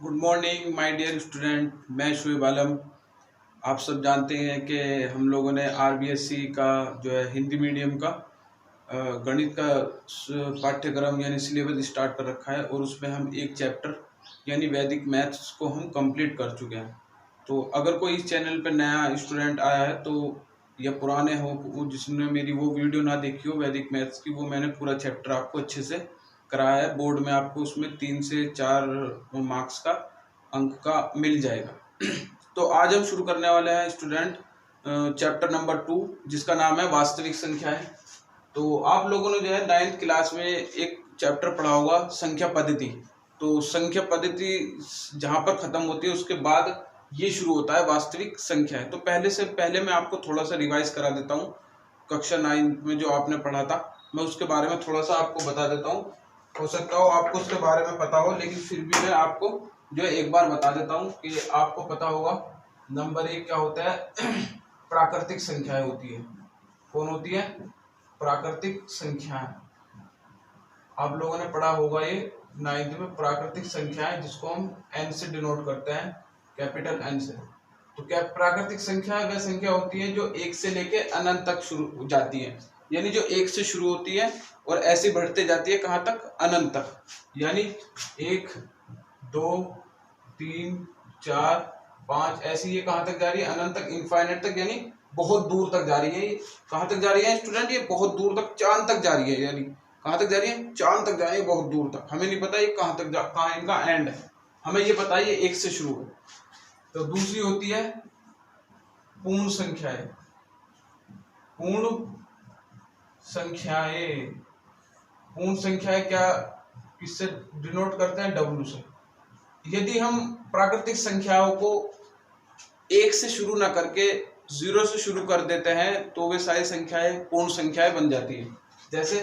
Good morning my dear student. मैं शुएब आलम। आप सब जानते हैं कि हम लोगों ने आरबीएससी का जो है हिंदी मीडियम का गणित का पाठ्यक्रम यानी सिलेबस स्टार्ट कर रखा है और उसमें हम एक चैप्टर यानी वैदिक मैथ्स को हम कंप्लीट कर चुके हैं। तो अगर कोई इस चैनल पर नया स्टूडेंट आया है तो या पुराने हो जिसने मेरी वो वीडियो ना देखी हो वैदिक मैथ्स की, वो मैंने पूरा चैप्टर आपको अच्छे से कराया है। बोर्ड में आपको उसमें 3 से 4 मार्क्स का अंक का मिल जाएगा। तो आज हम शुरू करने वाले हैं स्टूडेंट चैप्टर नंबर 2 जिसका नाम है वास्तविक संख्याएं। तो आप लोगों ने जो है 9th क्लास में एक चैप्टर पढ़ा होगा संख्या पद्धति। तो संख्या पद्धति जहाँ पर खत्म होती है उसके बाद ये शुरू होता है वास्तविक संख्याएं। तो पहले मैं आपको थोड़ा सा रिवाइज करा देता हूँ। कक्षा 9 में जो आपने पढ़ा था मैं उसके बारे में थोड़ा सा आपको बता देता हूँ। हो सकता हो आपको उसके बारे में पता हो, लेकिन फिर भी मैं आपको जो है एक बार बता देता हूँ कि आपको पता होगा। नंबर 1 क्या होता है? प्राकृतिक संख्याएं होती है। कौन होती है? प्राकृतिक संख्याएं। आप लोगों ने पढ़ा होगा ये 9th में प्राकृतिक संख्याएं, जिसको हम n से डिनोट करते हैं, कैपिटल N से। तो क्या प्राकृतिक संख्या वह संख्या होती है जो 1 से लेके अनंत तक शुरू जाती है, यानी जो 1 से शुरू होती है और ऐसे बढ़ते जाती है कहाँ तक? अनंत तक। यानी 1 2 3 4 5 ऐसे ये कहाँ तक जा रही है? अनंत तक, इनफाइनाइट तक, यानी बहुत दूर तक जा रही है। ये कहाँ तक जा रही है स्टूडेंट? ये बहुत दूर तक, चांद तक जा रही है। यानी कहाँ तक जा रही है? चांद तक जा रही है, बहुत दूर तक। हमें नहीं पता ये कहाँ तक कहाँ इनका एंड है, हमें ये पता है ये 1 से शुरू है। तो दूसरी होती है पूर्ण संख्याएं। पूर्ण संख्याएं, पूर्ण संख्याएं क्या किससे डिनोट करते हैं? W से। यदि हम प्राकृतिक संख्याओं को 1 से शुरू ना करके 0 से शुरू कर देते हैं तो वे सारी संख्याएं पूर्ण संख्याएं बन जाती है। जैसे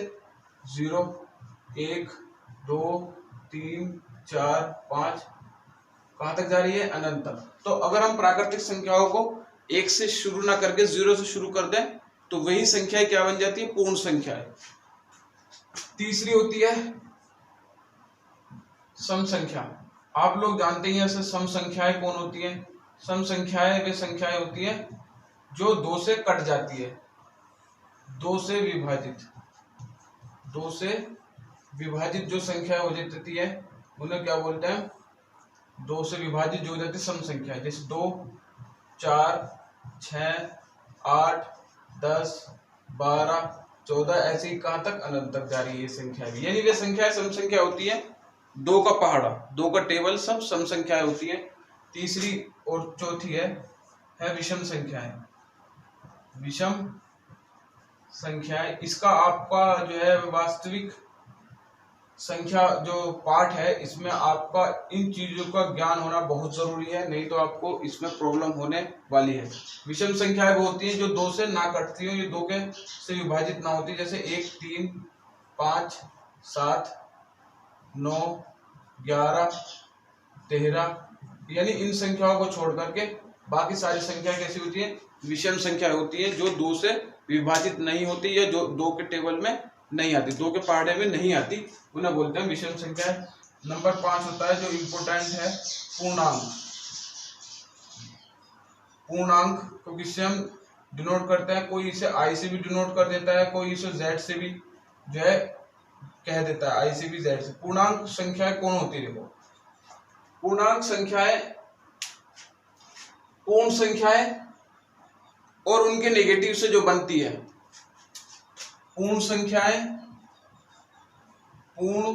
0 1 2 3 4 5 कहाँ तक जा रही है? अनंत तक। तो अगर हम प्राकृतिक संख्याओं को 1 से शुरू ना करके 0 से शुरू कर दें तो वही संख्याएं क्या बन जाती है? पूर्ण संख्याएं। तीसरी होती है सम संख्या। आप लोग जानते हैं ऐसे सम संख्याएं कौन होती है? सम संख्याएं वे संख्याएं होती है जो 2 से कट जाती है, 2 से विभाजित। 2 से विभाजित जो संख्या हो जाती है उन्हें क्या बोलते हैं? 2 से विभाजित जो हो जाती है सम संख्या। जैसे 2 4 6 8 10 12 14 ऐसी कहाँ तक? अनंत तक जा रही है ये संख्या भी। यानी वे संख्याएं सम संख्या होती है। 2 का पहाड़ा, 2 का टेबल सब सम संख्याएं होती है। तीसरी और चौथी है विषम संख्याएं। विषम संख्याएं, इसका आपका जो है वास्तविक संख्या जो पार्ट है इसमें आपका इन चीजों का ज्ञान होना बहुत जरूरी है, नहीं तो आपको इसमें प्रॉब्लम होने वाली है। विषम संख्याएं वो होती हैं जो 2 से ना कटती हो, ये 2 के से विभाजित ना होती, जैसे 1 3 5 7 9 11 13, यानी इन संख्याओं को छोड़ करके बाकी सारी संख्या कैसी होती है? विषम संख्या होती है, जो 2 से विभाजित नहीं होती या जो 2 के टेबल में नहीं आती, 2 के पहाड़े में नहीं आती, उन्हें बोलते हैं विषम संख्या। नंबर 5 होता है जो इम्पोर्टेंट है, पूर्णांक। पूर्णांक को किससे हम डिनोट करते हैं? कोई इसे I से भी डिनोट कर देता है, कोई इसे Z से भी जो है कह देता है, I से भी Z से। पूर्णांक संख्याएं कौन होती है? देखो, पूर्णांक संख्याएं पूर्ण संख्याएं और उनके नेगेटिव से जो बनती है। पूर्ण संख्याएं, पूर्ण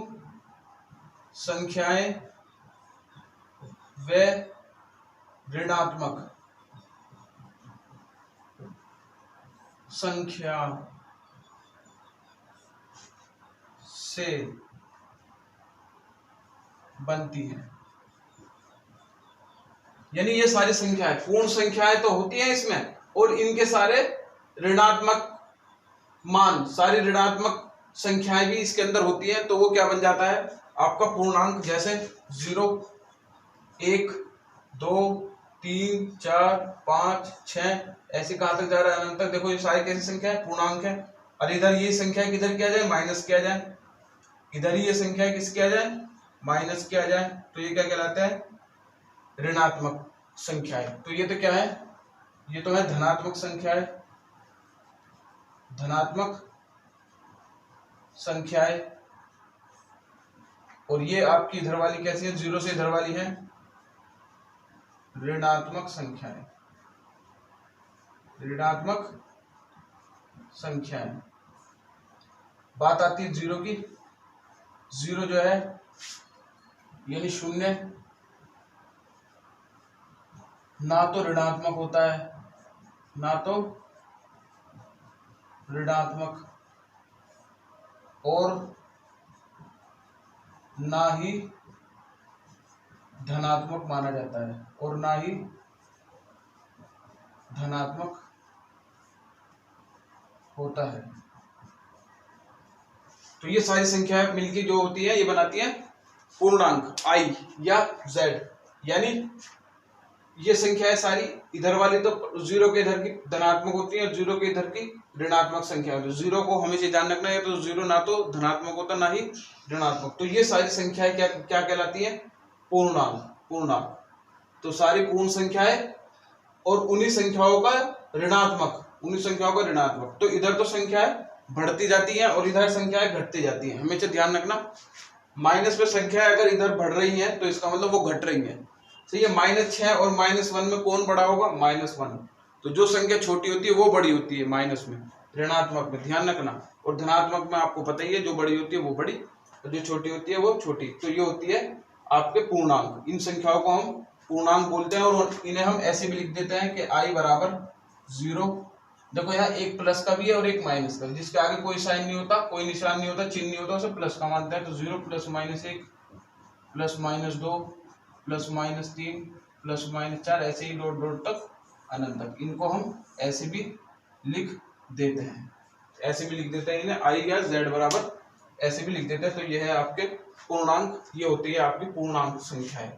संख्याएं व ऋणात्मक संख्या से बनती है। यानी ये सारी संख्याएं पूर्ण संख्याएं तो होती हैं इसमें, और इनके सारे ऋणात्मक मान, सारी ऋणात्मक संख्याएं भी इसके अंदर होती हैं, तो वो क्या बन जाता है? आपका पूर्णांक। जैसे 0 1 2 3 4 5 6 ऐसे कहां तक जा रहा है? अनंत तक। देखो ये सारी कैसी संख्या है? पूर्णांक है। और इधर ये संख्या किधर किया जाए? माइनस किया जाए। इधर ही ये संख्या किस किया जाए? माइनस किया जाए तो ये क्या कहलाता है, ऋणात्मक संख्याएं। तो ये तो क्या है, ये तो है धनात्मक संख्याएं, धनात्मक संख्याएं। और ये आपकी इधर वाली कैसी है, जीरो से इधर वाली है ऋणात्मक संख्याएं, ऋणात्मक संख्याएं। बात आती है जीरो की, जीरो जो है यानी शून्य, ना तो ऋणात्मक होता है, ना तो ऋणात्मक, और ना ही धनात्मक माना जाता है, और ना ही धनात्मक होता है। तो ये सारी संख्याएं मिलके जो होती है ये बनाती है पूर्णांक i या z। यानी ये संख्याएं सारी इधर वाली तो जीरो के इधर की धनात्मक होती है और जीरो के इधर की ऋणात्मक संख्या होती है। जीरो को हमेशा ध्यान रखना है, तो जीरो ना तो धनात्मक होता ना ही ऋणात्मक। तो ये सारी संख्याएं क्या क्या कहलाती है, पूर्णांक, पूर्णांक। तो सारी पूर्ण संख्याएं और उन्हीं संख्याओं का ऋणात्मक, उन्हीं संख्याओं का ऋणात्मक। तो इधर तो संख्याएं बढ़ती जाती हैं और इधर संख्याएं घटती जाती हैं, हमेशा ध्यान रखना। माइनस पे संख्या अगर इधर बढ़ रही है तो इसका मतलब वो घट रही है। तो ये -6 और -1 में कौन बड़ा होगा, -1। तो जो संख्या छोटी होती है वो बड़ी होती है माइनस में, ऋणात्मक में, ध्यान रखना। और धनात्मक में आपको पता ही है, जो बड़ी होती है वो बड़ी और जो छोटी होती है वो छोटी। तो ये होती है आपके पूर्णांक। इन संख्याओं को हम पूर्णांक बोलते हैं और इन्हें हम ऐसे भी लिख देते हैं कि i बराबर 0। देखो यहाँ एक प्लस का भी है और एक माइनस का, जिसके आगे कोई साइन नहीं होता, कोई निशान नहीं होता, चिन्ह नहीं होता, उसे प्लस का मानते हैं। तो 0 + -1 + -2 + -3 + -4, ऐसे ही डॉट डॉट तक अनंत तक। इनको हम ऐसे भी लिख देते हैं, ऐसे भी लिख देते हैं इन्हें, i या z बराबर ऐसे भी लिख देते हैं। तो ये है आपके पूर्णांक, ये होती है आपकी पूर्णांक संख्याएं।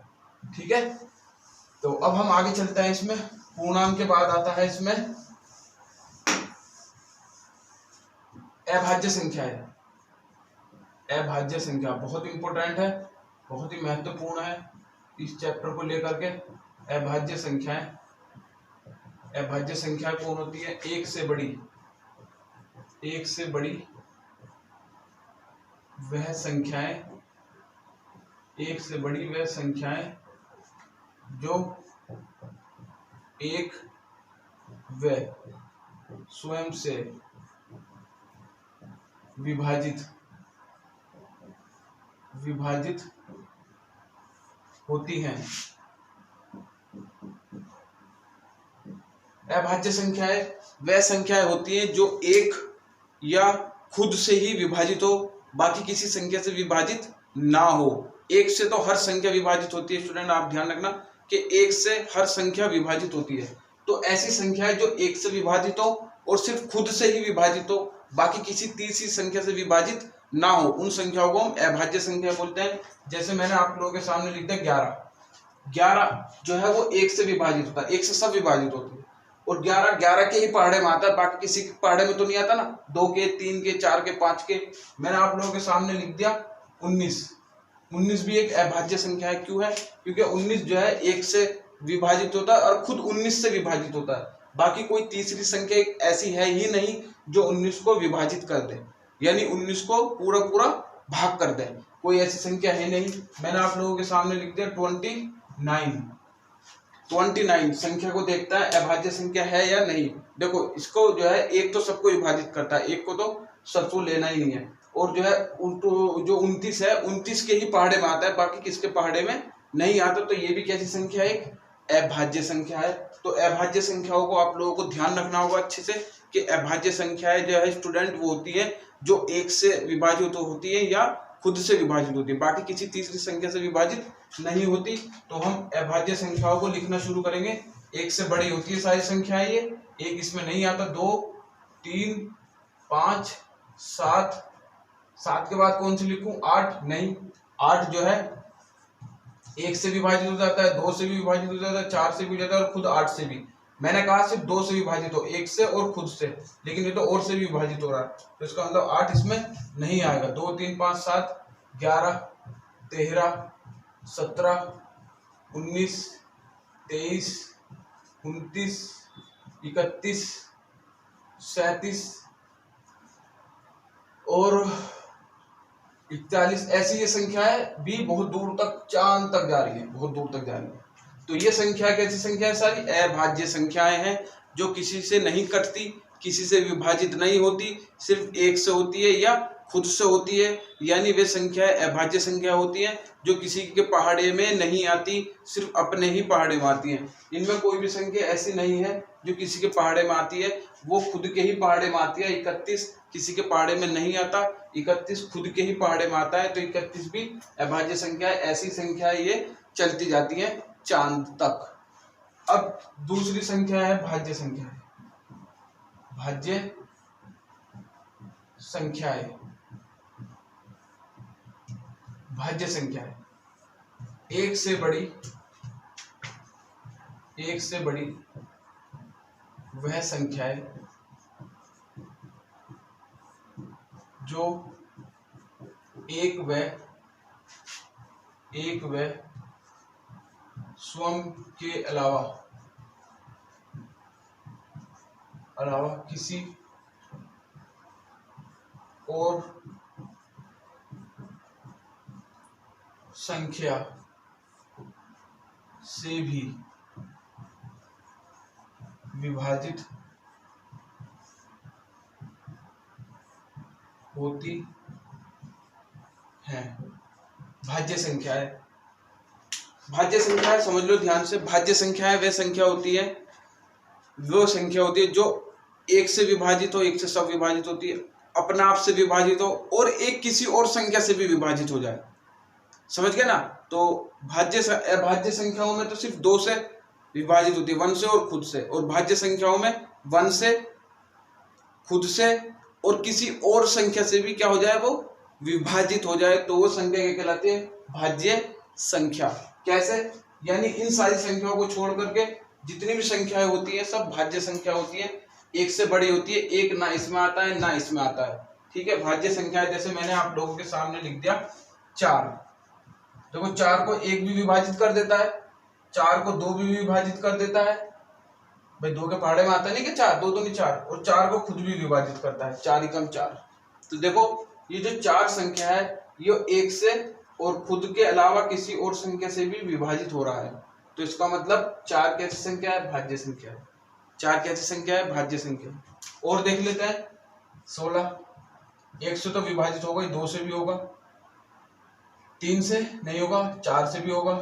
ठीक है, तो अब हम आगे चलते हैं। इसमें पूर्णांक के बाद आता है इसमें अभाज्य संख्या है। अभाज्य संख्या बहुत इंपॉर्टेंट है, बहुत ही महत्वपूर्ण है इस चैप्टर को लेकर के। अभाज्य संख्याएं, अभाज्य संख्या कौन होती है, एक से बड़ी, एक से बड़ी वह संख्याएं, एक से बड़ी वह संख्याएं जो एक व स्वयं से विभाजित होती हैं। अभाज्य संख्याएं वह संख्याएं होती हैं जो एक या खुद से ही विभाजित हो, बाकी किसी संख्या से विभाजित ना हो। एक से तो हर संख्या विभाजित होती है स्टूडेंट, आप ध्यान रखना कि एक से हर संख्या विभाजित होती है। तो ऐसी संख्याएं जो एक से विभाजित हो और सिर्फ खुद से ही विभाजित हो, बाकी किसी तीसरी संख्या से विभाजित ना हो, उन संख्याओं को हम अभाज्य संख्या बोलते हैं। जैसे मैंने आप लोगों के सामने लिख दिया 11। 11 जो है वो एक से विभाजित होता है, एक से सब विभाजित होती है। और 11 के ही पहाड़े में आता है, बाकी किसी के पहाड़े में तो नहीं आता ना, 2 के, 3 के, 4 के, 5 के। मैंने आप लोगों के सामने लिख दिया 19। 19 भी एक अभाज्य संख्या है। क्यों है, क्योंकि 19 जो है एक से विभाजित होता है और खुद 19 से विभाजित होता है। बाकी कोई तीसरी संख्या ऐसी है ही नहीं जो 19 को विभाजित कर दे, यानी 19 को पूरा पूरा भाग कर दे, कोई ऐसी संख्या है नहीं। मैंने आप लोगों के सामने लिख दिया 29। 29 संख्या को देखता है अभाज्य संख्या है या नहीं। देखो इसको जो है एक तो सबको विभाजित करता है, एक को तो सबको लेना ही नहीं है। और जो है जो 29 है, 29 के ही पहाड़े में आता है, बाकी किसके पहाड़े में नहीं आता। तो ये भी कैसी संख्या है, एक अभाज्य संख्या है। तो अभाज्य संख्याओं को आप लोगों को ध्यान रखना होगा अच्छे से कि अभाज्य संख्याएं जो है स्टूडेंट वो होती है जो एक से विभाजित होती है या खुद से विभाजित होती है, बाकी किसी तीसरी संख्या से विभाजित नहीं होती। तो हम अभाज्य संख्याओं को लिखना शुरू करेंगे। एक से बड़ी होती है सारी संख्याएं, ये एक इसमें नहीं आता। 2, 3, 5, 7। 7 के बाद कौन सी लिखूं, 8 नहीं। 8 जो है एक से विभाजित हो जाता है, 2 से भी विभाजित हो जाता है, 4 से भी हो जाता है और खुद 8 से भी। मैंने कहा सिर्फ 2 से विभाजित हो, एक से और खुद से, लेकिन ये तो और से भी विभाजित हो रहा है, तो इसका मतलब 8 इसमें नहीं आएगा। 2, 3, 5, 7, 11, 13, 17, 19, 23, 29, 31, 37 और 41, ऐसी ये संख्याएं भी बहुत दूर तक, चांद तक जा रही है, बहुत दूर तक जा रही है। तो ये संख्या कैसी संख्या है? सारी अभाज्य संख्याएं हैं जो किसी से नहीं कटती, किसी से विभाजित नहीं होती, सिर्फ एक से होती है या खुद से होती है, यानी वे संख्याएं अभाज्य संख्या होती हैं जो किसी के पहाड़े में नहीं आती, सिर्फ अपने ही पहाड़े में आती हैं। इनमें कोई भी संख्या ऐसी नहीं है जो किसी के पहाड़े में आती है, वो खुद के ही पहाड़े में आती है। 31 किसी के पहाड़े में नहीं आता, 31 खुद के ही पहाड़े में आता है, तो 31 भी अभाज्य संख्या है। ऐसी संख्या ये चलती जाती है चांद तक। अब दूसरी संख्या है भाज्य संख्या। भाज्य संख्याएं, भाज्य संख्याएं एक से बड़ी वह संख्याएं जो एक व स्वयं के अलावा किसी और संख्या से भी विभाजित होती है। भाज्य संख्याएं, भाज्य संख्याएं समझ लो ध्यान से। भाज्य संख्याएं वो संख्या होती है जो एक से विभाजित हो, एक से सब विभाजित होती है, अपने आप से विभाजित हो और एक किसी और संख्या से भी विभाजित हो जाए। समझ गए ना? तो अभाज्य संख्याओं में तो सिर्फ 2 से विभाजित होती है, 1 से और खुद से, और भाज्य संख्याओं में 1 से, खुद से और किसी और संख्या से भी क्या हो जाए, वो विभाजित हो जाए, तो वो संख्या क्या कहलाती है? भाज्य संख्या। कैसे? यानी इन सारी संख्याओं को छोड़ करके जितनी भी संख्याएं होती है सब भाज्य संख्या होती है, एक से बड़ी होती है, एक ना इसमें आता है ना इसमें आता है। ठीक है, भाज्य संख्या है। जैसे मैंने आप लोगों के सामने लिख दिया 4, देखो 4 को 1 भी विभाजित कर देता है, 4 को 2 भी विभाजित कर देता है। भाई 2 के पहाड़े में आता नहीं कि 4, 2 तो नहीं 4, और 4 को खुद भी विभाजित करता है, 4 एकम 4। तो देखो ये जो 4 संख्या है ये एक से और खुद के अलावा किसी और संख्या से भी विभाजित हो रहा है, तो इसका मतलब 4 कैसी संख्या है? भाज्य संख्या है। 4 कैसी संख्या है? भाज्य संख्या। और देख लेते हैं 16, 1 से तो विभाजित होगा ही, 2 से भी होगा, 3 से नहीं होगा, 4 से भी होगा,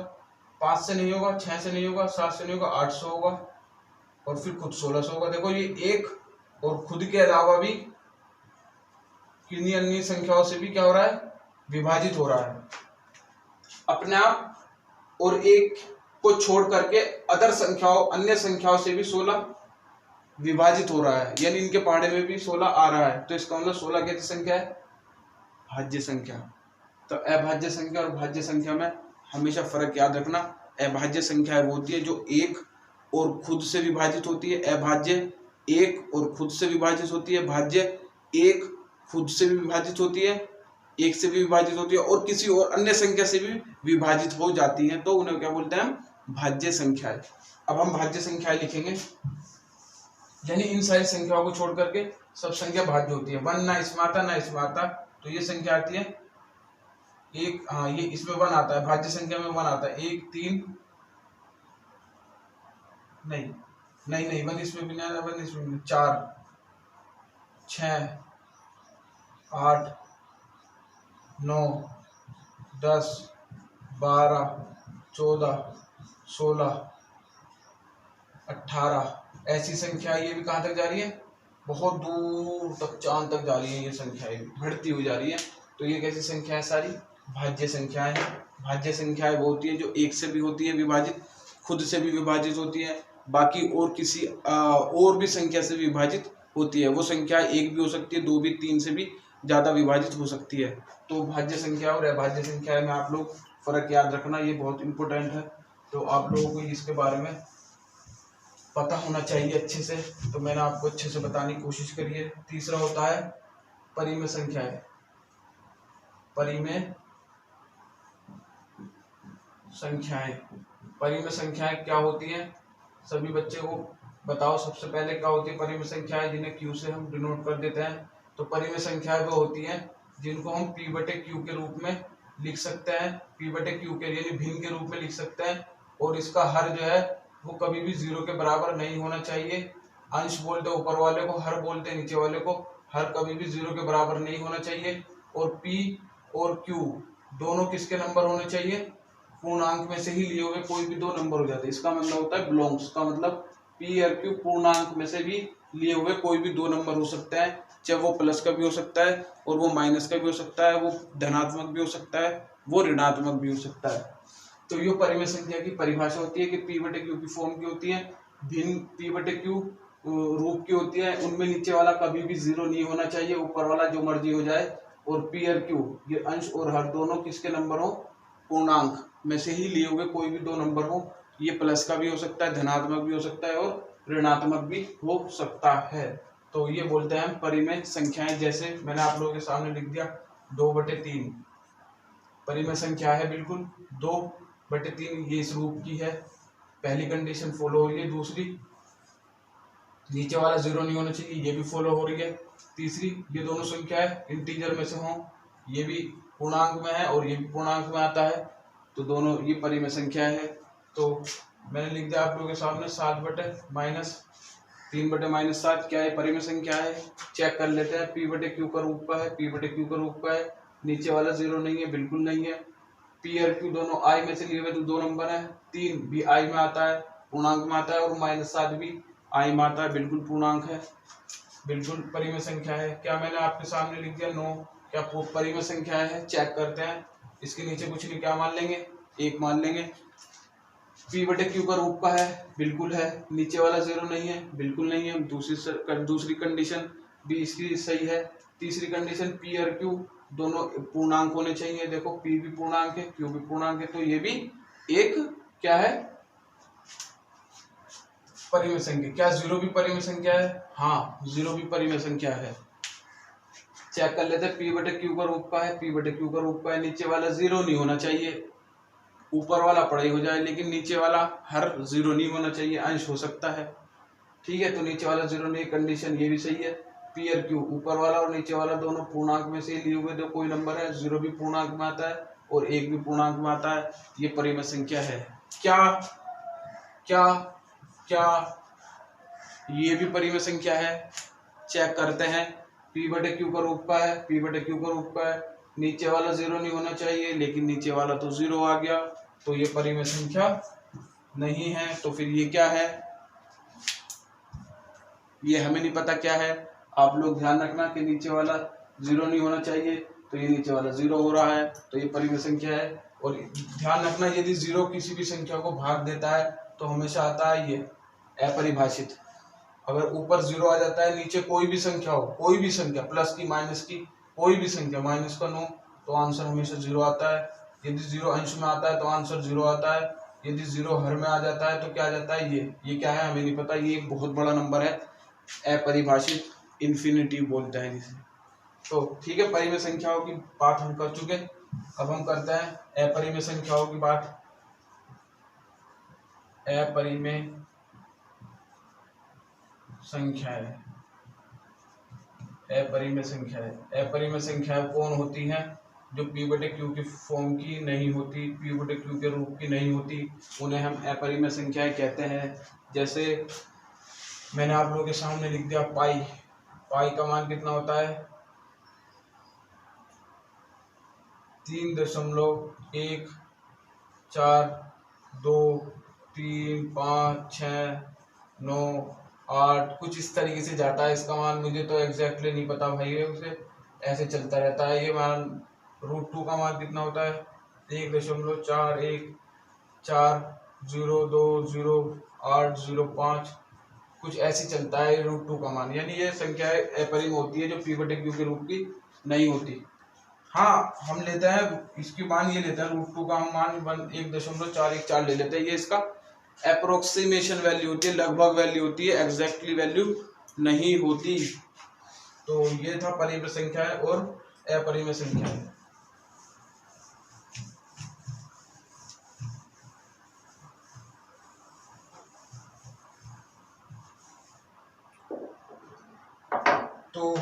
5 से नहीं होगा, 6 से नहीं होगा, 7 से नहीं होगा, 8 से होगा, और फिर खुद 16 से होगा। देखो ये एक और खुद के अलावा भी किन्हीं अन्य संख्याओं से भी क्या हो रहा है? विभाजित हो रहा है अपने आप, और एक को छोड़ करके अन्य संख्याओं से भी 16 विभाजित हो रहा है, यानी इनके पहाड़े में भी 16 आ रहा है। तो इसका मतलब 16 कैसी संख्या है? भाज्य संख्या। तो अभाज्य संख्या और भाज्य संख्या में हमेशा फर्क याद रखना। अभाज्य संख्या वो होती है जो एक और खुद से विभाजित होती है, अभाज्य एक और खुद से विभाजित होती है, भाज्य एक खुद से भी विभाजित होती है, एक से भी विभाजित होती है और किसी और अन्य संख्या से भी विभाजित हो जाती हैं, तो उन्हें क्या बोलते हैं? हम भाज्य संख्याएं। अब हम भाज्य संख्याएं लिखेंगे, यानी इन सारी संख्याओं को छोड़ करके सब संख्या भाज्य होती है। 1 ना इसमें आता ना इसमें आता, तो ये संख्या आती है एक, हाँ ये इसमें 1 आता है, भाज्य संख्या में 1 आता है, 1 3 नहीं 1 इसमें भी नहीं आता, 1 इसमें भी, 4 6 8 9 10 12 14 16 18, ऐसी संख्या ये भी कहाँ तक जा रही है? बहुत दूर तक, चांद तक जा रही है। ये संख्याएं बढ़ती हुई जा रही है, तो ये कैसी संख्या है? सारी भाज्य संख्याएं हैं। भाज्य संख्याएं वो होती है जो एक से भी होती है विभाजित, खुद से भी विभाजित होती है, बाकी और किसी और भी संख्या से विभाजित होती है। वो संख्या एक भी हो सकती है, 2 भी, 3 से भी ज्यादा विभाजित हो सकती है। तो भाज्य संख्या और अभाज्य संख्या में आप लोग फर्क याद रखना, ये बहुत इंपॉर्टेंट है। तो आप लोगों को इसके बारे में पता होना चाहिए अच्छे से, तो मैंने आपको अच्छे से बताने की कोशिश करी है। तीसरा होता है परिमेय संख्याएं। परिमेय संख्याएं। परिमेय संख्याएं क्या होती हैं, सभी बच्चे को बताओ। सबसे पहले क्या होती है परिमेय संख्याएं, जिन्हें क्यू से हम डिनोट कर देते हैं। तो परिमेय संख्याएं वो होती हैं जिनको हम पी बटे क्यू के रूप में लिख सकते हैं, पी बटे क्यू के यानी भिन्न के रूप में लिख सकते हैं। और इसका हर जो है वो कभी भी 0 के बराबर नहीं होना चाहिए। अंश बोलते ऊपर वाले को, हर बोलते नीचे वाले को। हर कभी भी 0 के बराबर नहीं होना चाहिए। और P और Q दोनों किसके नंबर होने चाहिए, पूर्णांक में से ही लिए हुए कोई भी दो नंबर हो जाते हैं। इसका मतलब होता है बिलोंग्स का मतलब P और Q पूर्णांक में से भी लिए हुए कोई भी दो नंबर हो सकते हैं, चाहे वो प्लस का भी हो सकता है और वो माइनस का भी हो सकता है, वो धनात्मक भी हो सकता है, वो ऋणात्मक भी हो सकता है। तो ये परिमेय संख्या की परिभाषा होती है कि P बटे Q की फॉर्म की होती है, भिन्न P बटे Q रूप की होती है। उनमें नीचे वाला कभी भी 0 नहीं होना चाहिए, ऊपर वाला जो मर्जी हो जाए। और P और Q ये अंश और हर दोनों किसके नंबर हो, पूर्णांक में से ही लिए हुए कोई भी दो नंबर हो। ये प्लस का भी हो सकता है, धनात्मक भी हो सकता है और ऋणात्मक भी हो सकता है। तो ये बोलते हैं हम परिमेय संख्याएं। जैसे मैंने आप लोगों के सामने लिख दिया 2/3 परिमेय संख्या है, बिल्कुल 2/3 ये इस रूप की है। पहली कंडीशन फॉलो हो रही है। दूसरी, नीचे वाला 0 नहीं होना चाहिए, ये भी फॉलो हो रही है। तीसरी, ये दोनों संख्याएं इंटीजर में से हों, ये भी पूर्णांक में है और ये भी पूर्णांक में आता है। तो दोनों ये परिमेय संख्या है। तो मैंने लिख दिया आप लोगों के सामने 7/-3/-7 क्या है, परिमेय संख्या है। चेक कर लेते हैं। P बटे Q का रूप का है, P बटे Q का रूप का है। नीचे वाला 0 नहीं है, बिल्कुल नहीं है। P और Q दोनों I में से लिए हुए तो दो नंबर है। 3 भी I में आता है, पूर्णांक में आता है। और -7 भी I में आता है, बिल्कुल पूर्णांक है, बिल्कुल परिमेय संख्या है। क्या मैंने आपके सामने लिख दिया 9 क्या परिमेय संख्या है। चेक करते हैं। इसके नीचे कुछ नहीं, क्या मान लेंगे, 1 मान लेंगे। P बटे Q का रूप का है, बिल्कुल है। नीचे वाला 0 नहीं है, बिल्कुल नहीं है। दूसरी कंडीशन भी इसकी सही है। तीसरी कंडीशन P और Q दोनों पूर्णांक होने चाहिए। देखो P भी पूर्णांक है, Q भी पूर्णांक है, तो ये भी एक क्या है, परिमेय संख्या। क्या 0 भी परिमेय संख्या है? हाँ, 0 भी परिमेय संख्या है। चेक कर लेते हैं। P बटे Q का रूप का है, P बटे Q का रूप का है। नीचे वाला 0 नहीं होना चाहिए, ऊपर वाला पढ़ाई हो जाए, लेकिन नीचे वाला हर 0 नहीं होना चाहिए, अंश हो सकता है। ठीक है, तो नीचे वाला 0 नहीं, कंडीशन ये भी सही है। P और Q ऊपर वाला और नीचे वाला दोनों पूर्णांक में से लिए हुए जो कोई नंबर है, 0 भी पूर्णांक में आता है और 1 भी पूर्णांक में आता है। ये परिमेय संख्या है। क्या क्या क्या ये भी परिमेय संख्या है। चेक करते हैं। P बटे Q का रूप का है, P बटे Q का रूप का है। नीचे वाला 0 नहीं होना चाहिए, लेकिन नीचे वाला तो 0 आ गया, तो ये परिमेय संख्या नहीं है। तो फिर ये क्या है, ये हमें नहीं पता क्या है। आप लोग ध्यान रखना कि नीचे वाला 0 नहीं होना चाहिए, तो ये नीचे वाला 0 हो रहा है, तो ये परिमेय संख्या है। और ध्यान रखना, यदि 0 किसी भी संख्या को भाग देता है तो हमेशा आता है ये अपरिभाषित। अगर ऊपर 0 आ जाता है, नीचे कोई भी संख्या हो, कोई भी संख्या, प्लस की माइनस की कोई भी संख्या, माइनस का 9, तो आंसर हमेशा 0 आता है। यदि 0 अंश में आता है तो आंसर 0 आता है। यदि 0 हर में आ जाता है तो क्या आ जाता है, ये क्या है हमें नहीं पता। ये एक बहुत बड़ा नंबर है, अपरिभाषित, इन्फिनिटी बोलते हैं जिसे। तो ठीक है, परिमेय संख्याओं की बात हम कर चुके। अब हम करते हैं अपरिमेय संख्याओं की बात। अपरिमेय संख्याएं, अपरिमेय संख्याएं। अपरिमेय संख्याएं कौन होती हैं? जो P बटे Q की फॉर्म की नहीं होती, P बटे Q के रूप की नहीं होती, उन्हें हम अपरिमेय संख्याएं कहते हैं। जैसे मैंने आप लोगों के सामने लिख दिया पाई। पाई का मान कितना होता है, 3.1423569 कुछ इस तरीके से जाता है इसका मान। मुझे तो एग्जैक्टली नहीं पता भाई, उसे ऐसे चलता रहता है ये मान। √2 का मान कितना होता है, 1.4140200805, कुछ ऐसे चलता है √2 का मान। यानी ये संख्याएं अपरिमेय होती है जो P बटे Q के रूप की नहीं होती। हाँ, हम लेते हैं इसकी मान, ये लेते हैं √2 का हम मान 1.414 ले लेते हैं। ये इसका अप्रोक्सीमेशन वैल्यू होती है, लगभग वैल्यू होती है, एग्जैक्टली वैल्यू नहीं होती। तो ये था परिमेय संख्याएं और अपरिमेय संख्याएं। तो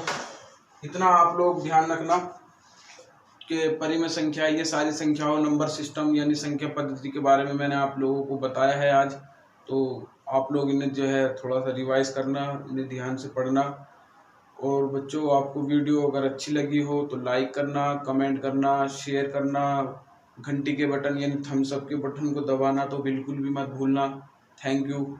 इतना आप लोग ध्यान रखना कि परिमेय संख्या, ये सारी संख्याओं, नंबर सिस्टम यानी संख्या पद्धति के बारे में मैंने आप लोगों को बताया है आज। तो आप लोग इन्हें जो है थोड़ा सा रिवाइज करना, इन्हें ध्यान से पढ़ना। और बच्चों, आपको वीडियो अगर अच्छी लगी हो तो लाइक करना, कमेंट करना, शेयर करना, घंटी के बटन यानी थम्स अप के बटन को दबाना तो बिल्कुल भी मत भूलना। Thank you.